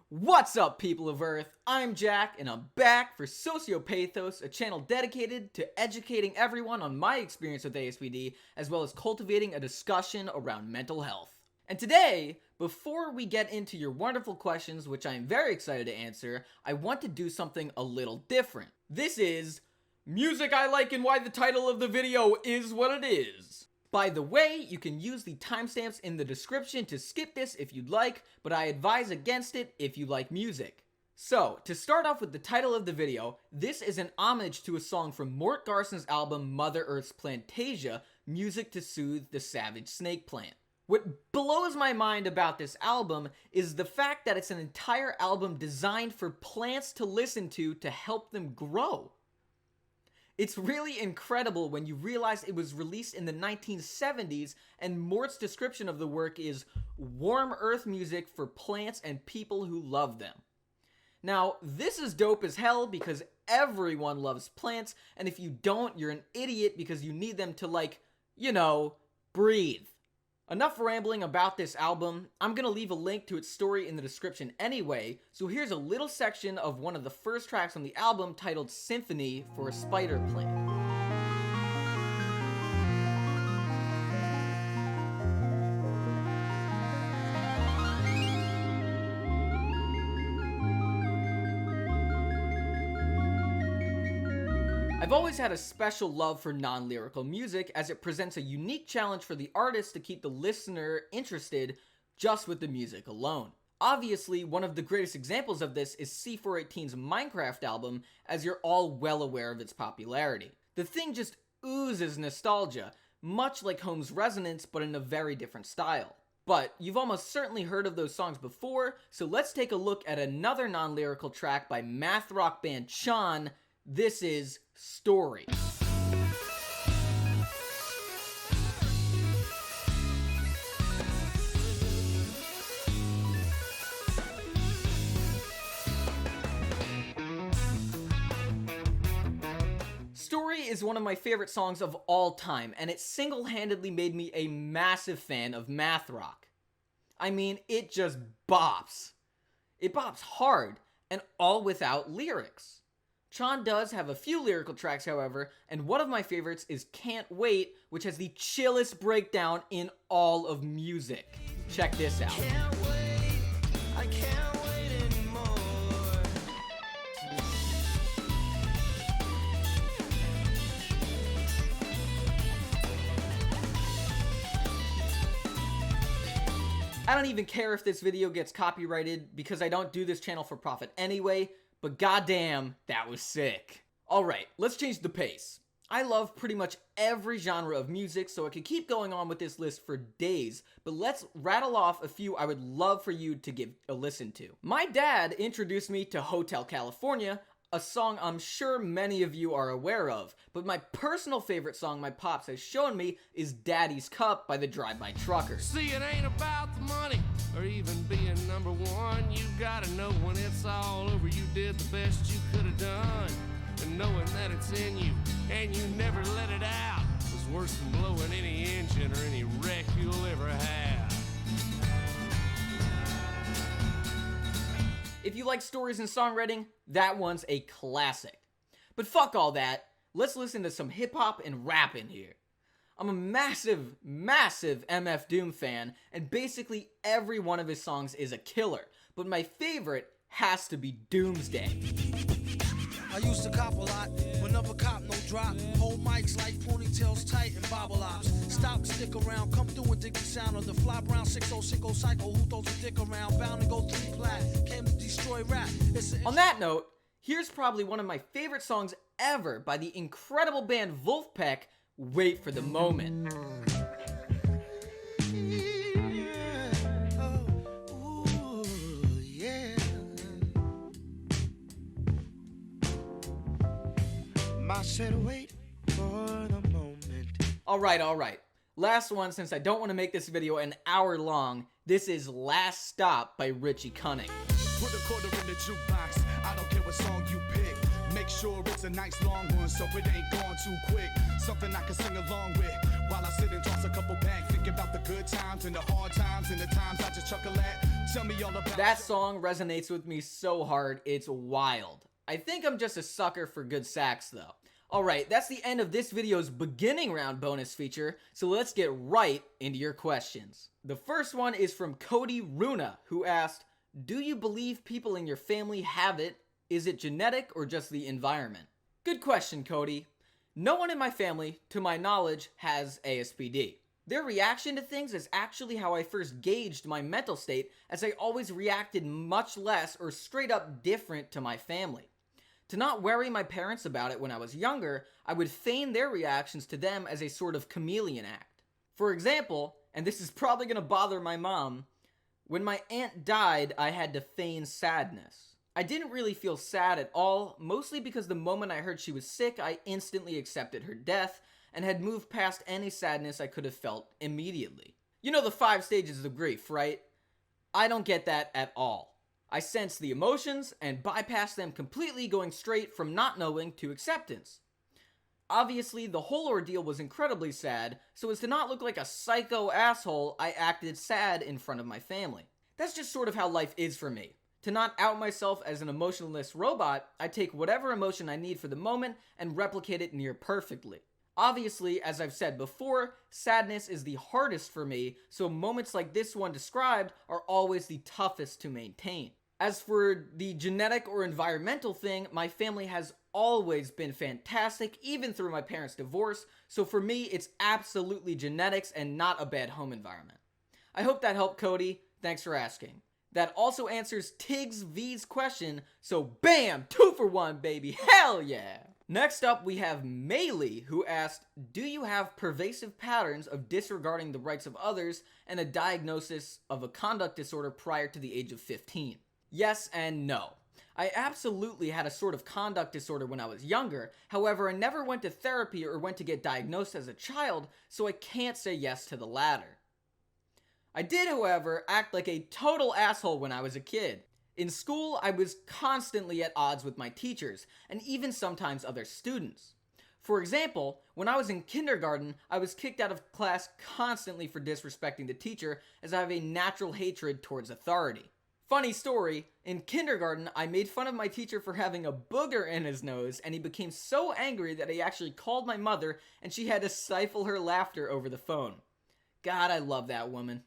What's up, people of Earth? I'm Jack, and I'm back for SocioPathos, a channel dedicated to educating everyone on my experience with ASPD, as well as cultivating a discussion around mental health. And today, before we get into your wonderful questions, which I am very excited to answer, I want to do something a little different. This is Music I Like and Why the Title of the Video Is What It Is. By the way, you can use the timestamps in the description to skip this if you'd like, but I advise against it if you like music. So, to start off with the title of the video, this is an homage to a song from Mort Garson's album Mother Earth's Plantasia, Music to Soothe the Savage Snake Plant. What blows my mind about this album is the fact that it's an entire album designed for plants to listen to help them grow. It's really incredible when you realize it was released in the 1970s, and Mort's description of the work is warm earth music for plants and people who love them. Now, this is dope as hell because everyone loves plants, and if you don't, you're an idiot because you need them to, breathe. Enough rambling about this album. I'm gonna leave a link to its story in the description anyway, so here's a little section of one of the first tracks on the album titled Symphony for a Spider Plant. I've always had a special love for non-lyrical music as it presents a unique challenge for the artist to keep the listener interested just with the music alone. Obviously, one of the greatest examples of this is C418's Minecraft album, as you're all well aware of its popularity. The thing just oozes nostalgia, much like Home's Resonance, but in a very different style. But you've almost certainly heard of those songs before, so let's take a look at another non-lyrical track by math rock band Chan. This is Story. Story is one of my favorite songs of all time, and it single-handedly made me a massive fan of math rock. I mean, it just bops. It bops hard, and all without lyrics. Chan does have a few lyrical tracks, however, and one of my favorites is Can't Wait, which has the chillest breakdown in all of music. Check this out. Can't wait, I can't wait anymore. I don't even care if this video gets copyrighted because I don't do this channel for profit anyway. But goddamn, that was sick. Alright, let's change the pace. I love pretty much every genre of music, so I could keep going on with this list for days, but let's rattle off a few I would love for you to give a listen to. My dad introduced me to Hotel California, a song I'm sure many of you are aware of, but my personal favorite song my pops has shown me is Daddy's Cup by the Drive-By Truckers. See, it ain't about the money or even being number one. You gotta know when it's all over, you did the best you could have done. And knowing that it's in you and you never let it out is worse than blowing any engine or any wreck you'll ever have. If you like stories and songwriting, that one's a classic. But fuck all that, let's listen to some hip-hop and rap in here. I'm a massive MF Doom fan, and basically every one of his songs is a killer, but my favorite has to be Doomsday. I used to cop a lot, but never cop no drop. Hold mics like ponytails tight and bobble ops. Stop, stick around, come through and dig the sound of the fly brown 6060 psycho who throws a dick around. Bound to go 3 plat, came to destroy rap. On that note, here's probably one of my favorite songs ever by the incredible band Wolfpack, Wait for the Moment. I said wait for the moment. Alright. Last one, since I don't want to make this video an hour long. This is Last Stop by Richie Cunning. Put a quarter in the jukebox, I don't care what song you pick. Make sure it's a nice long one so it ain't gone too quick. Something I can sing along with while I sit and toss a couple back. Think about the good times and the hard times and the times I just chuckle at. Tell me all about That song resonates with me so hard, it's wild. I think I'm just a sucker for good sax though. Alright, that's the end of this video's beginning round bonus feature, so let's get right into your questions. The first one is from Cody Runa, who asked, do you believe people in your family have it? Is it genetic or just the environment? Good question, Cody. No one in my family, to my knowledge, has ASPD. Their reaction to things is actually how I first gauged my mental state, as I always reacted much less or straight up different to my family. To not worry my parents about it when I was younger, I would feign their reactions to them as a sort of chameleon act. For example, and this is probably going to bother my mom, when my aunt died, I had to feign sadness. I didn't really feel sad at all, mostly because the moment I heard she was sick, I instantly accepted her death and had moved past any sadness I could have felt immediately. You know the 5 stages of grief, right? I don't get that at all. I sense the emotions and bypass them completely, going straight from not knowing to acceptance. Obviously, the whole ordeal was incredibly sad, so as to not look like a psycho asshole, I acted sad in front of my family. That's just sort of how life is for me. To not out myself as an emotionless robot, I take whatever emotion I need for the moment and replicate it near perfectly. Obviously, as I've said before, sadness is the hardest for me, so moments like this one described are always the toughest to maintain. As for the genetic or environmental thing, my family has always been fantastic, even through my parents' divorce, so for me, it's absolutely genetics and not a bad home environment. I hope that helped, Cody. Thanks for asking. That also answers Tiggs V's question, so bam! 2 for 1, baby! Hell yeah! Next up, we have Maylee, who asked, do you have pervasive patterns of disregarding the rights of others and a diagnosis of a conduct disorder prior to the age of 15? Yes and no. I absolutely had a sort of conduct disorder when I was younger, however I never went to therapy or went to get diagnosed as a child, so I can't say yes to the latter. I did, however, act like a total asshole when I was a kid. In school, I was constantly at odds with my teachers, and even sometimes other students. For example, when I was in kindergarten, I was kicked out of class constantly for disrespecting the teacher, as I have a natural hatred towards authority. Funny story, in kindergarten, I made fun of my teacher for having a booger in his nose, and he became so angry that he actually called my mother, and she had to stifle her laughter over the phone. God, I love that woman.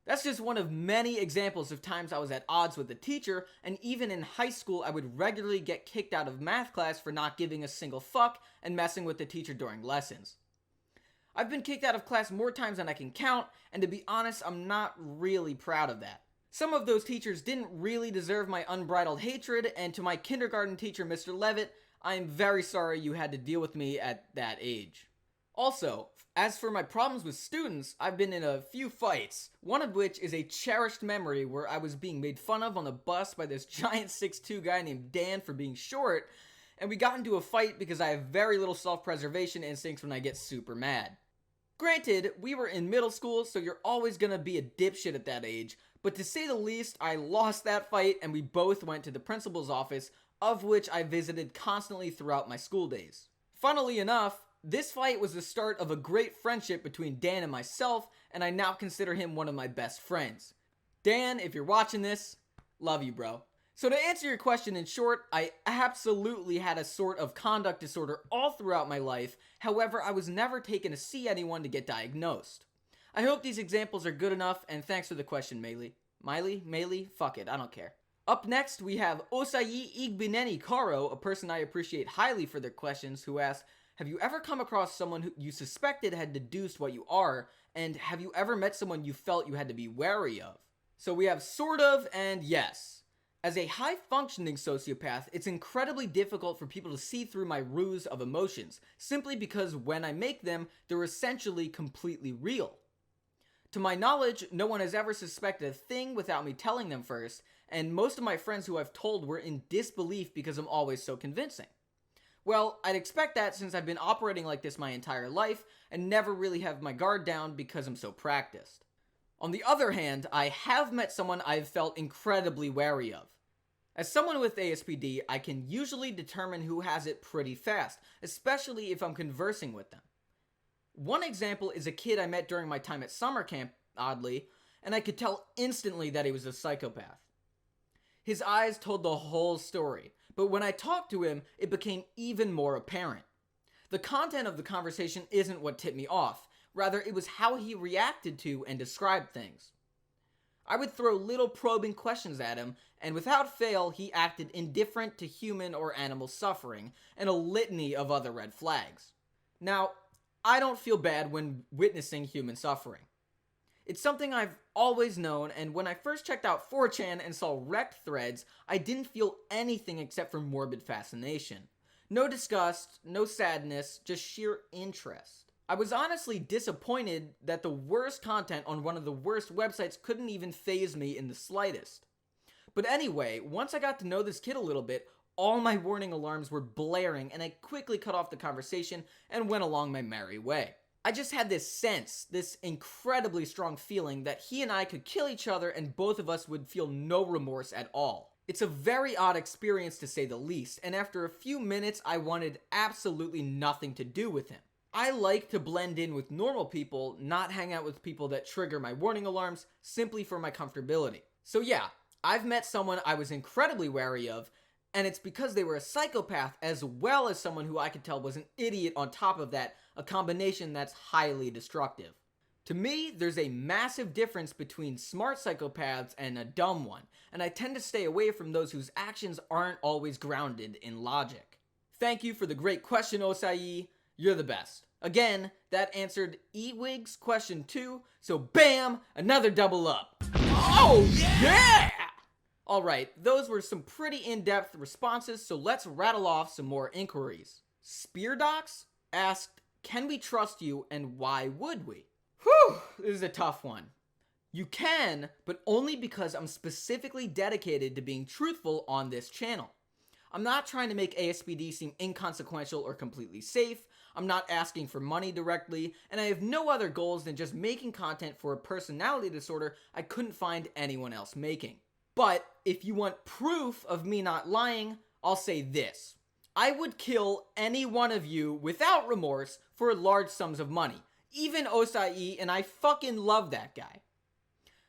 That's just one of many examples of times I was at odds with the teacher, and even in high school I would regularly get kicked out of math class for not giving a single fuck and messing with the teacher during lessons. I've been kicked out of class more times than I can count, and to be honest, I'm not really proud of that. Some of those teachers didn't really deserve my unbridled hatred, and to my kindergarten teacher, Mr. Levitt, I am very sorry you had to deal with me at that age. Also, as for my problems with students, I've been in a few fights, one of which is a cherished memory where I was being made fun of on the bus by this giant 6'2" guy named Dan for being short, and we got into a fight because I have very little self-preservation instincts when I get super mad. Granted, we were in middle school, so you're always gonna be a dipshit at that age, but to say the least, I lost that fight and we both went to the principal's office, of which I visited constantly throughout my school days. Funnily enough, this fight was the start of a great friendship between Dan and myself, and I now consider him one of my best friends. Dan, if you're watching this, love you, bro. So to answer your question in short, I absolutely had a sort of conduct disorder all throughout my life, however I was never taken to see anyone to get diagnosed. I hope these examples are good enough, and thanks for the question, Maylee. Maylee? Fuck it, I don't care. Up next, we have Osayi Igbineni Karo, a person I appreciate highly for their questions, who asked, have you ever come across someone who you suspected had deduced what you are, and have you ever met someone you felt you had to be wary of? So we have sort of and yes. As a high-functioning sociopath, it's incredibly difficult for people to see through my ruse of emotions, simply because when I make them, they're essentially completely real. To my knowledge, no one has ever suspected a thing without me telling them first, and most of my friends who I've told were in disbelief because I'm always so convincing. Well, I'd expect that since I've been operating like this my entire life, and never really have my guard down because I'm so practiced. On the other hand, I have met someone I've felt incredibly wary of. As someone with ASPD, I can usually determine who has it pretty fast, especially if I'm conversing with them. One example is a kid I met during my time at summer camp, oddly, and I could tell instantly that he was a psychopath. His eyes told the whole story, but when I talked to him, it became even more apparent. The content of the conversation isn't what tipped me off, rather it was how he reacted to and described things. I would throw little probing questions at him, and without fail, he acted indifferent to human or animal suffering, and a litany of other red flags. Now, I don't feel bad when witnessing human suffering. It's something I've always known, and when I first checked out 4chan and saw wrecked threads, I didn't feel anything except for morbid fascination. No disgust, no sadness, just sheer interest. I was honestly disappointed that the worst content on one of the worst websites couldn't even faze me in the slightest. But anyway, once I got to know this kid a little bit, all my warning alarms were blaring, and I quickly cut off the conversation and went along my merry way. I just had this sense, this incredibly strong feeling that he and I could kill each other and both of us would feel no remorse at all. It's a very odd experience to say the least, and after a few minutes I wanted absolutely nothing to do with him. I like to blend in with normal people, not hang out with people that trigger my warning alarms simply for my comfortability. So yeah, I've met someone I was incredibly wary of, and it's because they were a psychopath as well as someone who I could tell was an idiot on top of that, a combination that's highly destructive. To me, there's a massive difference between smart psychopaths and a dumb one, and I tend to stay away from those whose actions aren't always grounded in logic. Thank you for the great question, Osai. You're the best. Again, that answered Ewig's question 2, so bam, another double up. Oh, yeah! Alright, those were some pretty in-depth responses, so let's rattle off some more inquiries. Speardocs asked, can we trust you and why would we? Whew, this is a tough one. You can, but only because I'm specifically dedicated to being truthful on this channel. I'm not trying to make ASPD seem inconsequential or completely safe. I'm not asking for money directly, and I have no other goals than just making content for a personality disorder I couldn't find anyone else making. But if you want proof of me not lying, I'll say this. I would kill any one of you without remorse for large sums of money. Even Osai, and I fucking love that guy.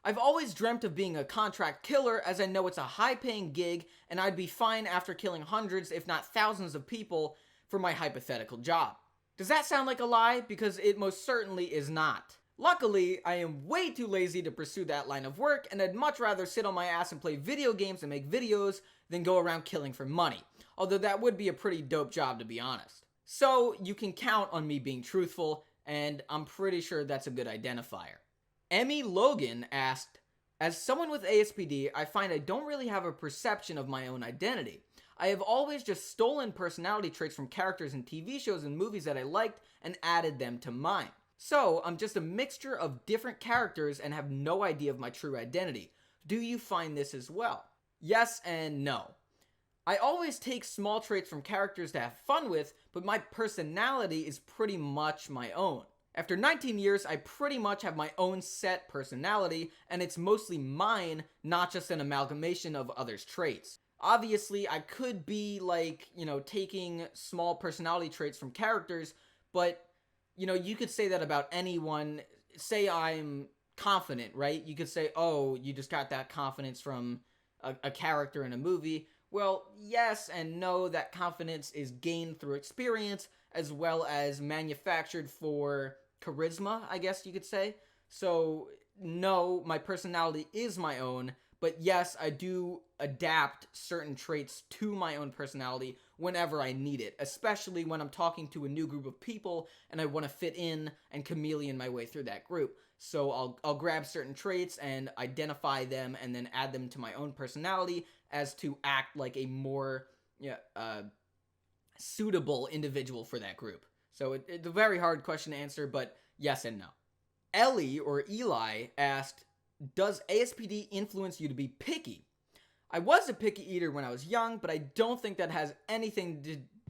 I've always dreamt of being a contract killer as I know it's a high-paying gig and I'd be fine after killing hundreds if not thousands of people for my hypothetical job. Does that sound like a lie? Because it most certainly is not. Luckily, I am way too lazy to pursue that line of work and I'd much rather sit on my ass and play video games and make videos than go around killing for money. Although that would be a pretty dope job to be honest. So you can count on me being truthful, and I'm pretty sure that's a good identifier. Emmy Logan asked, as someone with ASPD, I find I don't really have a perception of my own identity. I have always just stolen personality traits from characters in TV shows and movies that I liked and added them to mine. So, I'm just a mixture of different characters and have no idea of my true identity. Do you find this as well? Yes and no. I always take small traits from characters to have fun with, but my personality is pretty much my own. After 19 years, I pretty much have my own set personality, and it's mostly mine, not just an amalgamation of others' traits. Obviously, I could be taking small personality traits from characters, but, you could say that about anyone. Say I'm confident, right? You could say, oh, you just got that confidence from a character in a movie. Well, yes and no, that confidence is gained through experience, as well as manufactured for charisma, I guess you could say. So, no, my personality is my own, but yes, I do adapt certain traits to my own personality whenever I need it, especially when I'm talking to a new group of people and I want to fit in and chameleon my way through that group. So I'll grab certain traits and identify them and then add them to my own personality as to act like a more suitable individual for that group. So it's a very hard question to answer, but yes and no. Ellie, or Eli, asked, does ASPD influence you to be picky? I was a picky eater when I was young, but I don't think that has anything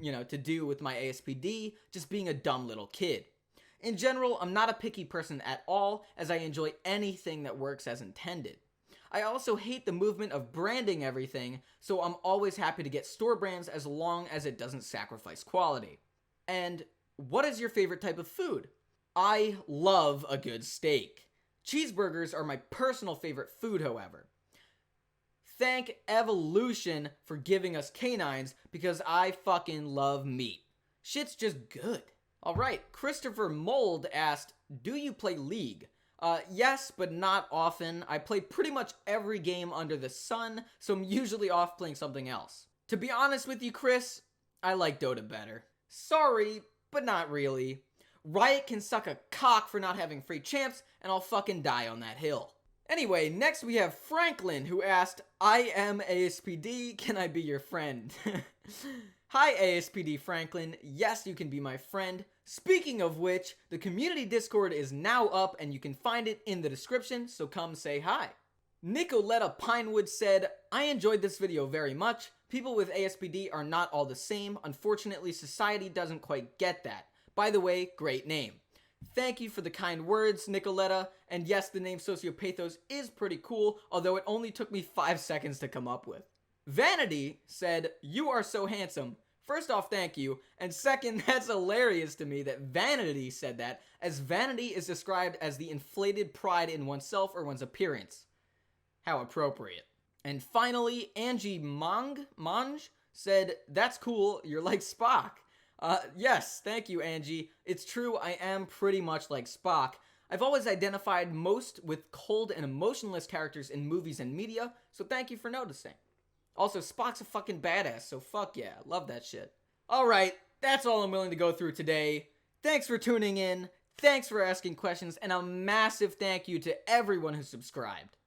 to do with my ASPD, just being a dumb little kid. In general, I'm not a picky person at all, as I enjoy anything that works as intended. I also hate the movement of branding everything, so I'm always happy to get store brands as long as it doesn't sacrifice quality. And what is your favorite type of food? I love a good steak. Cheeseburgers are my personal favorite food, however. Thank evolution for giving us canines because I fucking love meat. Shit's just good. Alright, Christopher Mold asked, do you play League? Yes, but not often. I play pretty much every game under the sun, so I'm usually off playing something else. To be honest with you, Chris, I like Dota better. Sorry, but not really. Riot can suck a cock for not having free champs, and I'll fucking die on that hill. Anyway, next we have Franklin, who asked, I am ASPD, can I be your friend? Hi ASPD Franklin, yes you can be my friend. Speaking of which, the community Discord is now up and you can find it in the description, so come say hi. Nicoletta Pinewood said, I enjoyed this video very much. People with ASPD are not all the same. Unfortunately, society doesn't quite get that. By the way, great name. Thank you for the kind words, Nicoletta. And yes, the name Sociopathos is pretty cool, although it only took me 5 seconds to come up with. Vanity said, you are so handsome. First off, thank you. And second, that's hilarious to me that Vanity said that, as vanity is described as the inflated pride in oneself or one's appearance. How appropriate. And finally, Angie Monge said, that's cool, you're like Spock. Yes, thank you, Angie. It's true, I am pretty much like Spock. I've always identified most with cold and emotionless characters in movies and media, so thank you for noticing. Also, Spock's a fucking badass, so fuck yeah, love that shit. Alright, that's all I'm willing to go through today. Thanks for tuning in, thanks for asking questions, and a massive thank you to everyone who subscribed.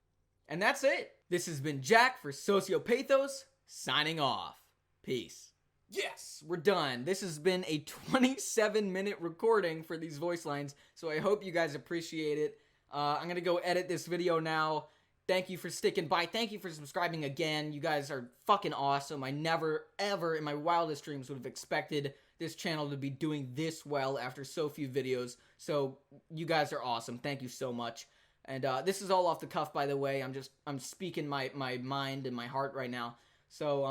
And that's it. This has been Jack for SocioPathos, signing off. Peace. Yes, we're done. This has been a 27-minute recording for these voice lines, so I hope you guys appreciate it. I'm gonna go edit this video now. Thank you for sticking by. Thank you for subscribing again. You guys are fucking awesome. I never, ever in my wildest dreams would have expected this channel to be doing this well after so few videos. So you guys are awesome. Thank you so much. And this is all off the cuff, by the way. I'm speaking my mind and my heart right now. So,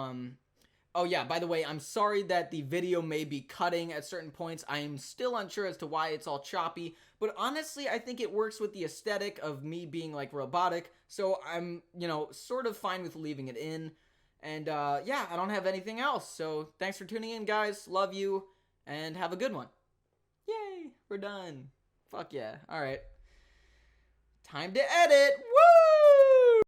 oh yeah, by the way, I'm sorry that the video may be cutting at certain points. I am still unsure as to why it's all choppy, but honestly, I think it works with the aesthetic of me being like robotic, so I'm, you know, sort of fine with leaving it in. And yeah, I don't have anything else, so thanks for tuning in, guys. Love you, and have a good one. Yay, we're done. Fuck yeah. Alright. Time to edit. Woo!